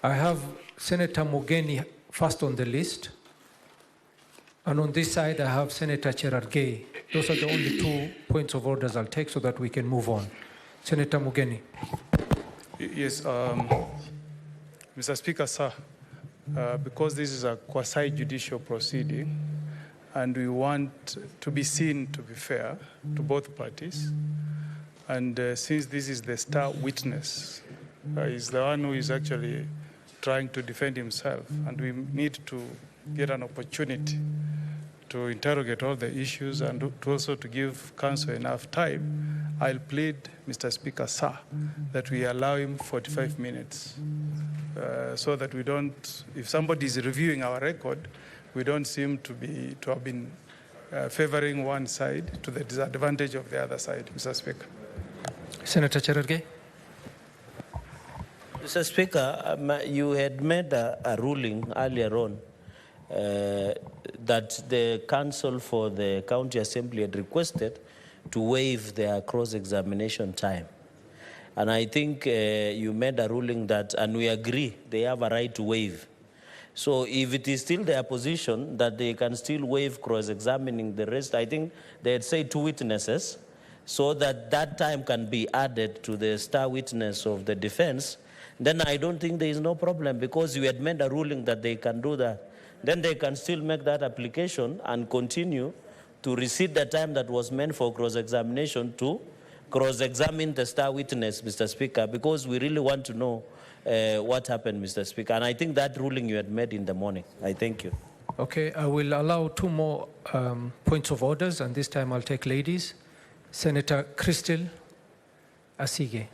I have Senator Mugeni first on the list. And on this side, I have Senator Cherargei. Those are the only 2 points of orders I'll take so that we can move on. Senator Mugeni. Yes, Mr. Speaker, sir, because this is a quasi-judicial proceeding and we want to be seen to be fair to both parties, and since this is the star witness, is the one who is actually trying to defend himself, and we need to get an opportunity to interrogate all the issues and to also to give counsel enough time, I'll plead, Mr. Speaker, sir, that we allow him 45 minutes so that we don't, if somebody is reviewing our record, we don't seem to have been favoring one side to the disadvantage of the other side, Mr. Speaker. Senator Cherargei. Mr. Speaker, you had made a ruling earlier on that the counsel for the county assembly had requested to waive their cross-examination time. And I think you made a ruling that, and we agree, they have a right to waive. So if it is still their position that they can still waive cross-examining the rest, I think they had said 2 witnesses, so that that time can be added to the star witness of the defense, then I don't think there is no problem, because you had made a ruling that they can do that. Then they can still make that application and continue to receive the time that was meant for cross-examination to cross-examine the star witness, Mr. Speaker, because we really want to know what happened, Mr. Speaker. And I think that ruling you had made in the morning. I thank you. Okay, I will allow 2 more points of orders, and this time I'll take ladies. Senator Crystal Asige.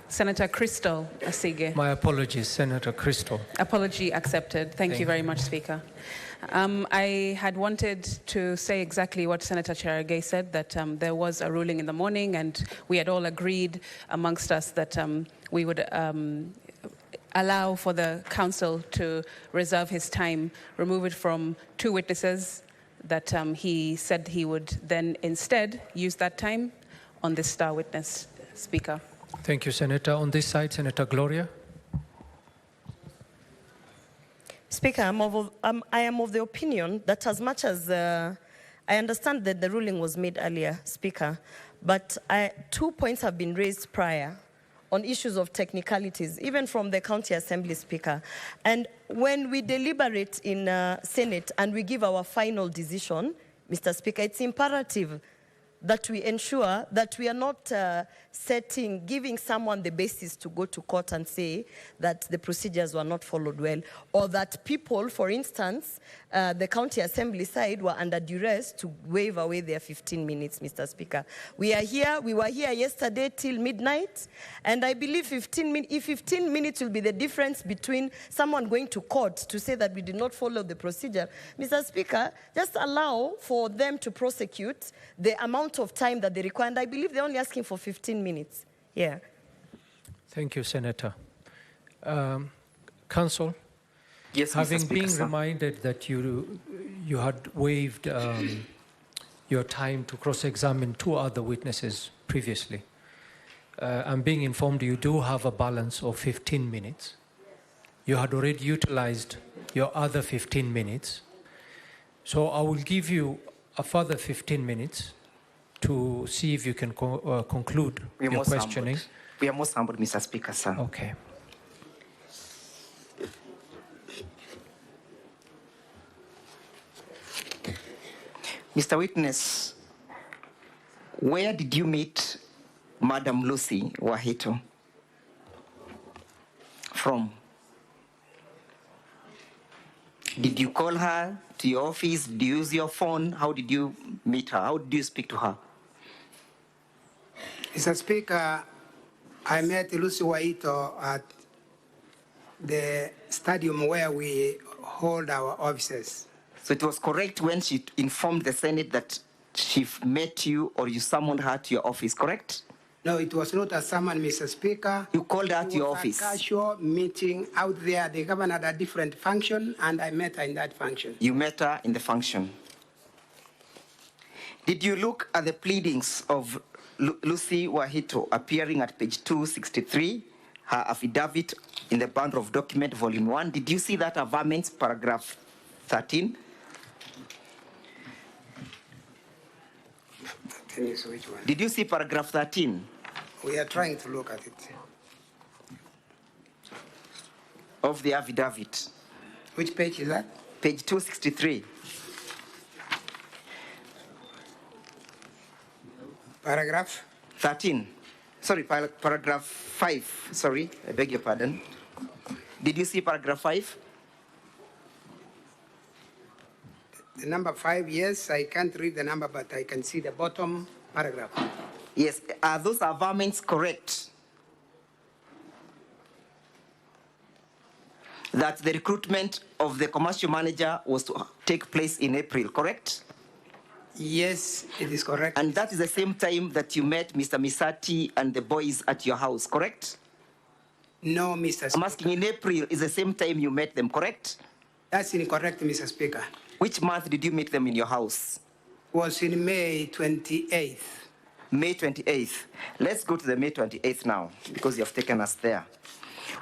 Senator Crystal Asige. My apologies, Senator Crystal. Apology accepted. Thank you very much, Speaker. I had wanted to say exactly what Senator Cherargei said, that there was a ruling in the morning and we had all agreed amongst us that we would allow for the counsel to reserve his time, remove it from 2 witnesses, that he said he would then instead use that time on this star witness, Speaker. Thank you, Senator. On this side, Senator Gloria. Speaker, I am of the opinion that as much as I understand that the ruling was made earlier, Speaker, but 2 points have been raised prior on issues of technicalities, even from the County Assembly, Speaker. And when we deliberate in Senate and we give our final decision, Mr. Speaker, it's imperative that we ensure that we are not giving someone the basis to go to court and say that the procedures were not followed well, or that people, for instance, the County Assembly side were under duress to waive away their 15 minutes, Mr. Speaker. We were here yesterday till midnight, and I believe 15 minutes will be the difference between someone going to court to say that we did not follow the procedure. Mr. Speaker, just allow for them to prosecute the amount of time that they require, and I believe they're only asking for 15 minutes. Yeah. Thank you, Senator. Counsel? Yes, having been reminded that you had waived your time to cross-examine 2 other witnesses previously, I'm being informed you do have a balance of 15 minutes. You had already utilized your other 15 minutes. So I will give you a further 15 minutes to see if you can conclude your questioning. We are most humbled, Mr. Speaker, sir. Okay. Mr. Witness, where did you meet Madam Lucy Wahito from? Did you call her to your office? Did you use your phone? How did you meet her? How did you speak to her? Mr. Speaker, I met Lucy Wahito at the stadium where we hold our offices. So it was correct when she informed the Senate that she met you or you summoned her to your office, correct? No, it was not a summon, Mr. Speaker. You called her to your office? It was a casual meeting out there. The governor had a different function, and I met her in that function. You met her in the function. Did you look at the pleadings of Lucy Wahito appearing at page 263 her affidavit in the bundle of document, volume 1. Did you see that averment, paragraph 13? Which one? Did you see paragraph 13? We are trying to look at it. Of the affidavit? Which page is that? Page 263. Paragraph? 13. Sorry, paragraph 5. Sorry, I beg your pardon. Did you see paragraph 5? The number 5, yes. I can't read the number, but I can see the bottom paragraph. Yes. Are those averments correct? That the recruitment of the commercial manager was to take place in April, correct? Yes, it is correct. And that is the same time that you met Mr. Misati and the boys at your house, correct? No, Mr. Speaker. I'm asking, in April is the same time you met them, correct? That's incorrect, Mr. Speaker. Which month did you meet them in your house? Was in May 28th. May 28th. Let's go to the May 28th now, because you have taken us there.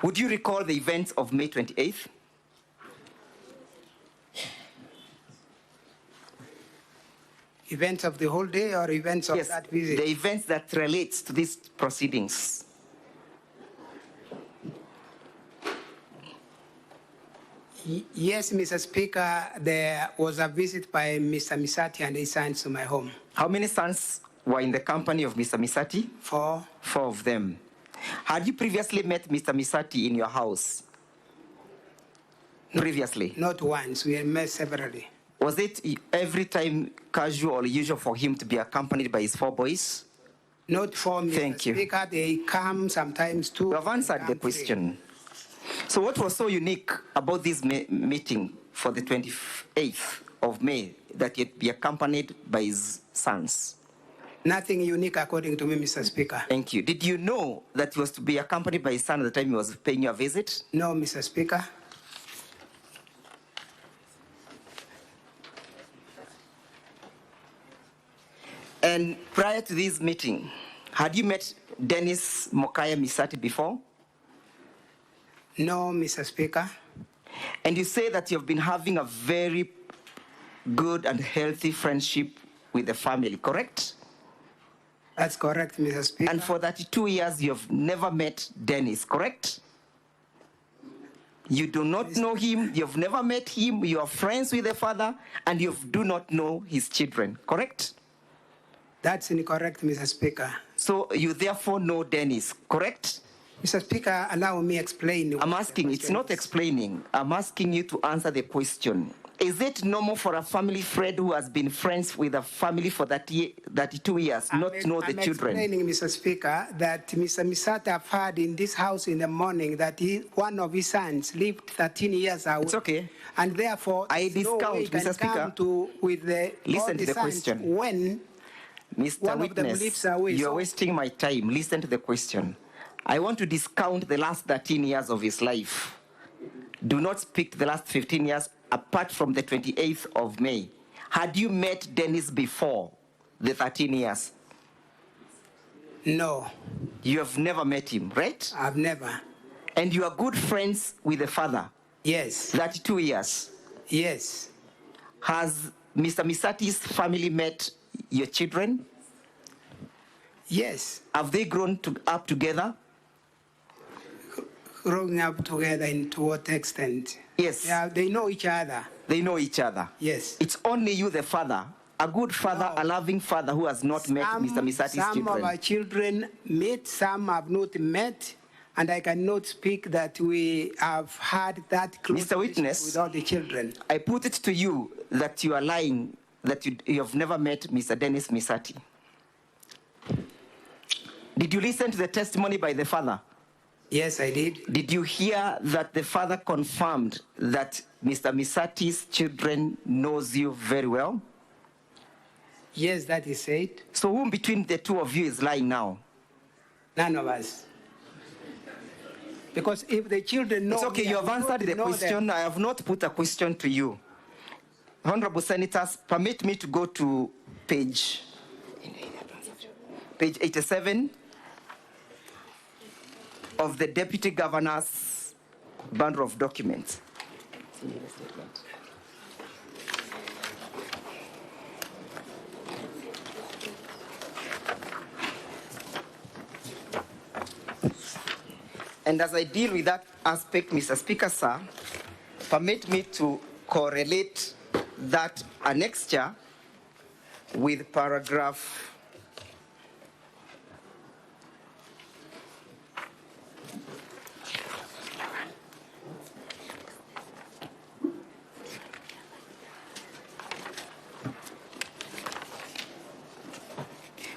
Would you recall the events of May 28th? Events of the whole day or events of Yes, that visit? the events that relates to these proceedings. Yes, Mr. Speaker, there was a visit by Mr. Misati and his sons to my home. How many sons were in the company of Mr. Misati? 4. 4 of them. Had you previously met Mr. Misati in your house? Previously? Not once, we had met severally. Was it every time casual or usual for him to be accompanied by his 4 boys? Not for Mr. Thank you. Speaker, they come sometimes too. You have answered the question. So what was so unique about this meeting for the 28th of May that he'd be accompanied by his sons? Nothing unique according to me, Mr. Speaker. Thank you. Did you know that he was to be accompanied by his son at the time he was paying you a visit? No, Mr. Speaker. And prior to this meeting, had you met Dennis Mokaya Misati before? No, Mr. Speaker. And you say that you've been having a very good and healthy friendship with the family, correct? That's correct, Mr. Speaker. And for 32 years, you've never met Dennis, correct? You do not know him, you've never met him, you are friends with the father, and you do not know his children, correct? That's incorrect, Mr. Speaker. So you therefore know Dennis, correct? Mr. Speaker, allow me explain. I'm asking, it's not explaining, I'm asking you to answer the question. Is it normal for a family friend who has been friends with a family for 32 years not to know the children? I'm explaining, Mr. Speaker, that Mr. Misata have heard in this house in the morning that one of his sons lived 13 years away. It's okay. And therefore, I there's no way he discount, can Mr. Speaker. come to with the Listen all to the sons question. when Mr. one of them Witness, lives away. you're So- wasting my time. Listen to the question. I want to discount the last 13 years of his life. Do not speak the last 15 years apart from the 28th of May. Had you met Dennis before the 13 years? No, You have never met him, right? I've never. And you are good friends with the father, Yes, 32 years. yes. Has Mr. Misati's family met your children? Yes, Have they grown up together? growing up together in to what extent? Yes. Yeah, they know each other. They know each other. Yes. It's only you, the father, a good father, No. a loving father who has not met Mr. Misati's some of our children. children met, some have not met, and I cannot speak that we have had that close Mr. Witness. relationship with all the children. I put it to you that you are lying, that you have never met Mr. Dennis Misati. Did you listen to the testimony by the father? Yes, I did. Did you hear that the father confirmed that Mr. Misati's children knows you very well? Yes, that is said. So whom between the two of you is lying now? None of us. Because if the children know It's okay, me, you I have would answered the know them. question. I have not put a question to you. Honorable Senators, permit me to go to page 87 of the Deputy Governor's bundle of documents. And as I deal with that aspect, Mr. Speaker, sir, permit me to correlate that annexure with paragraph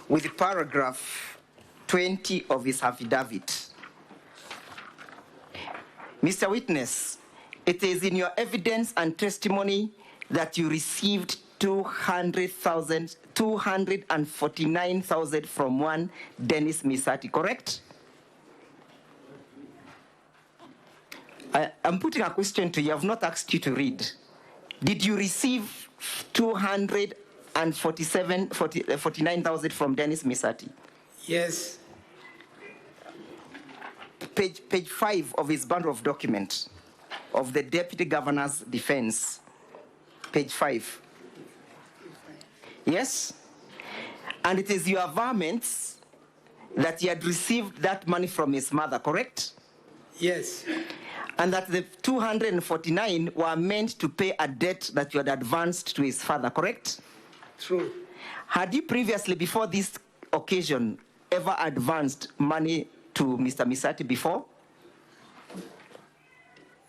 with paragraph 20 of his affidavit. Mr. Witness, it is in your evidence and testimony that you received 249,000 from one Dennis Misati, correct? I'm putting a question to you. I've not asked you to read. Did you receive 49,000 from Dennis Misati? Yes. Page 5 of his bundle of documents of the Deputy Governor's defense. Page 5. Yes? And it is your varmints that he had received that money from his mother, correct? Yes. And that the 249 were meant to pay a debt that you had advanced to his father, correct? True. Had you previously, before this occasion, ever advanced money to Mr. Misati before?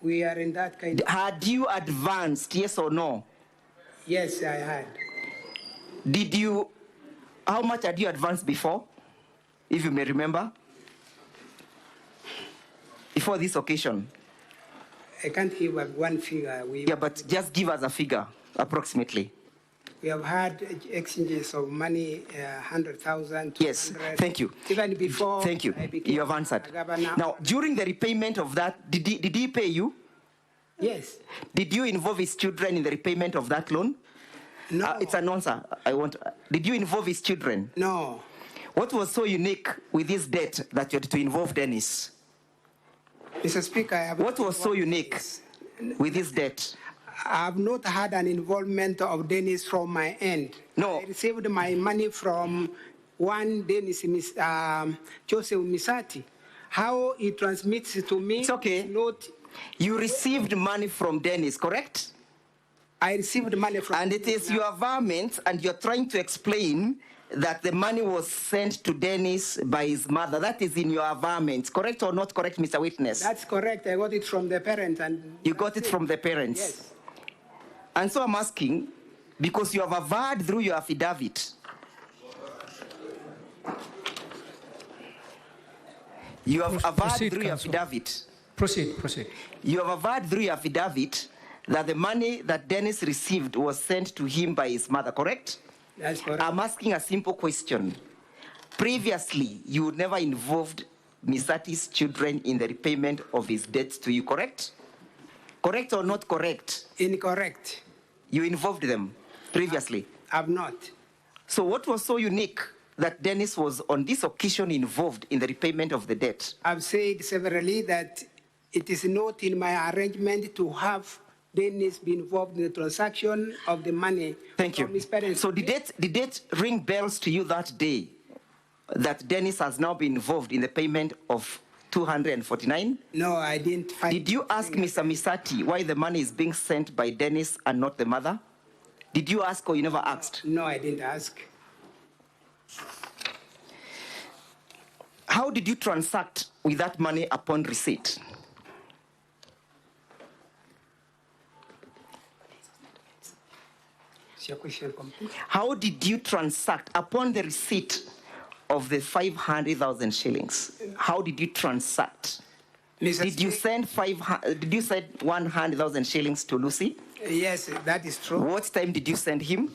We are in that kind of... Had you advanced, yes or no? Yes, I had. Did you, how much had you advanced before, if you may remember? Before this occasion? I can't give one figure. Yeah, but just give us a figure, approximately. We have had exchanges of money, 100,000. Yes, thank you. Even before. Thank you. You have answered. Now, during the repayment of that, did he pay you? Yes. Did you involve his children in the repayment of that loan? No. It's an answer. Did you involve his children? No. What was so unique with this debt that you had to involve Dennis? Mr. Speaker, I have... What was so unique with this debt? I have not had an involvement of Dennis from my end. No. I received my money from one Dennis, Joseph Misati. How he transmits it to me... It's okay. Not... You received money from Dennis, correct? I received money from... And it is your varmint, and you're trying to explain that the money was sent to Dennis by his mother. That is in your varmint. Correct or not correct, Mr. Witness? That's correct. I got it from the parents. And you got it from the parents? Yes. And so I'm asking, because you have averred through your affidavit, you have averred through your affidavit. Proceed. You have averred through your affidavit that the money that Dennis received was sent to him by his mother, correct? That's correct. I'm asking a simple question. Previously, you never involved Misati's children in the repayment of his debts to you, correct? Correct or not correct? Incorrect. You involved them previously? I've not. So what was so unique that Dennis was on this occasion involved in the repayment of the debt? I've said severally that it is not in my arrangement to have Dennis be involved in the transaction of the money. Thank you. From his parents. So did it ring bells to you that day that Dennis has now been involved in the payment of 249? No, I didn't find... Did you ask Mr. Misati why the money is being sent by Dennis and not the mother? Did you ask or you never asked? No, I didn't ask. How did you transact with that money upon receipt? Is your question complete? How did you transact upon the receipt of the 500,000 shillings? How did you transact? Did you send 100,000 shillings to Lucy? Yes, that is true. What time did you send him?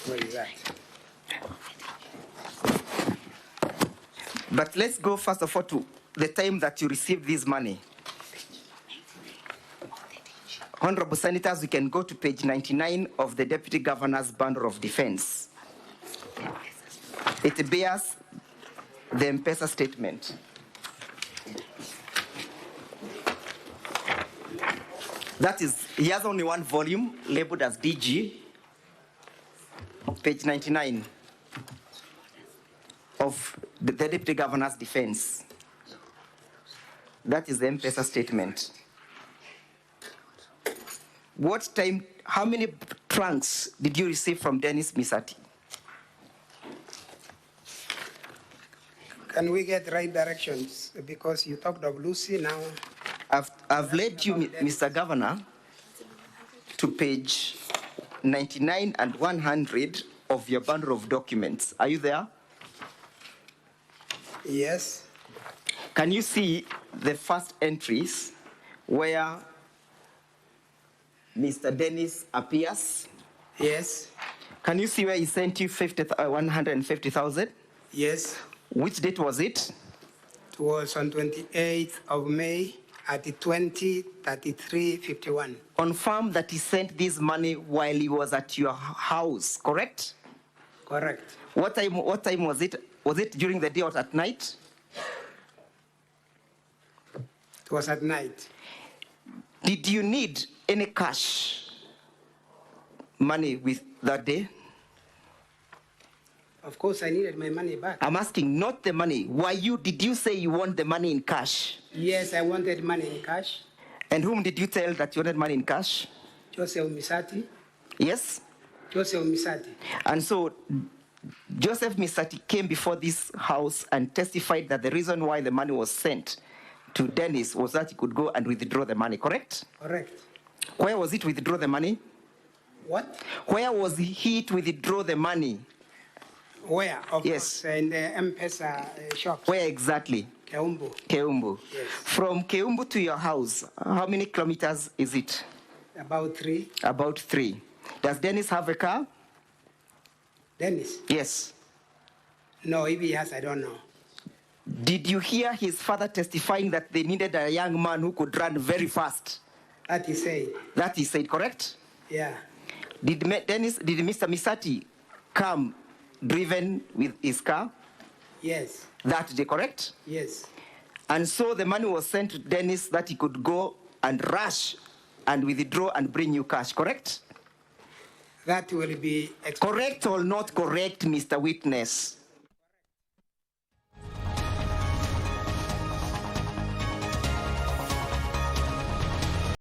Where is that? But let's go first of all to the time that you received this money. Honorable Senators, we can go to page 99 of the Deputy Governor's Bundle of Defense. It bears the M-Pesa statement. That is, he has only one volume labeled as DG, page 99 of the Deputy Governor's defense. That is the M-Pesa statement. What time, how many trunks did you receive from Dennis Misati? Can we get right directions? Because you talked of Lucy now. I've led you, Mr. Governor, to page 99 and 100 of your bundle of documents. Are you there? Yes. Can you see the first entries where Mr. Dennis appears? Yes. Can you see where he sent you 150,000? Yes. Which date was it? It was on 28th of May at 20:33:51. Confirm that he sent this money while he was at your house, correct? Correct. What time was it? Was it during the day or at night? It was at night. Did you need any cash money with that day? Of course, I needed my money back. I'm asking, not the money. Did you say you want the money in cash? Yes, I wanted money in cash. And whom did you tell that you wanted money in cash? Joseph Misati. Yes? Joseph Misati. And so Joseph Misati came before this house and testified that the reason why the money was sent to Dennis was that he could go and withdraw the money, correct? Correct. Where was it to withdraw the money? What? Where was he to withdraw the money? Where? Of Yes. course, in the M-Pesa shop. Where exactly? Keumbu. Keumbu. Yes. From Keumbu to your house, how many kilometers is it? About 3. About 3. Does Dennis have a car? Dennis? Yes. No, if he has, I don't know. Did you hear his father testifying that they needed a young man who could run very fast? That he said. That he said, correct? Yeah. Did Mr. Misati come driven with his car? Yes. That day, correct? Yes. And so the money was sent to Dennis that he could go and rush and withdraw and bring you cash, correct? That will be... Correct or not correct, Mr. Witness?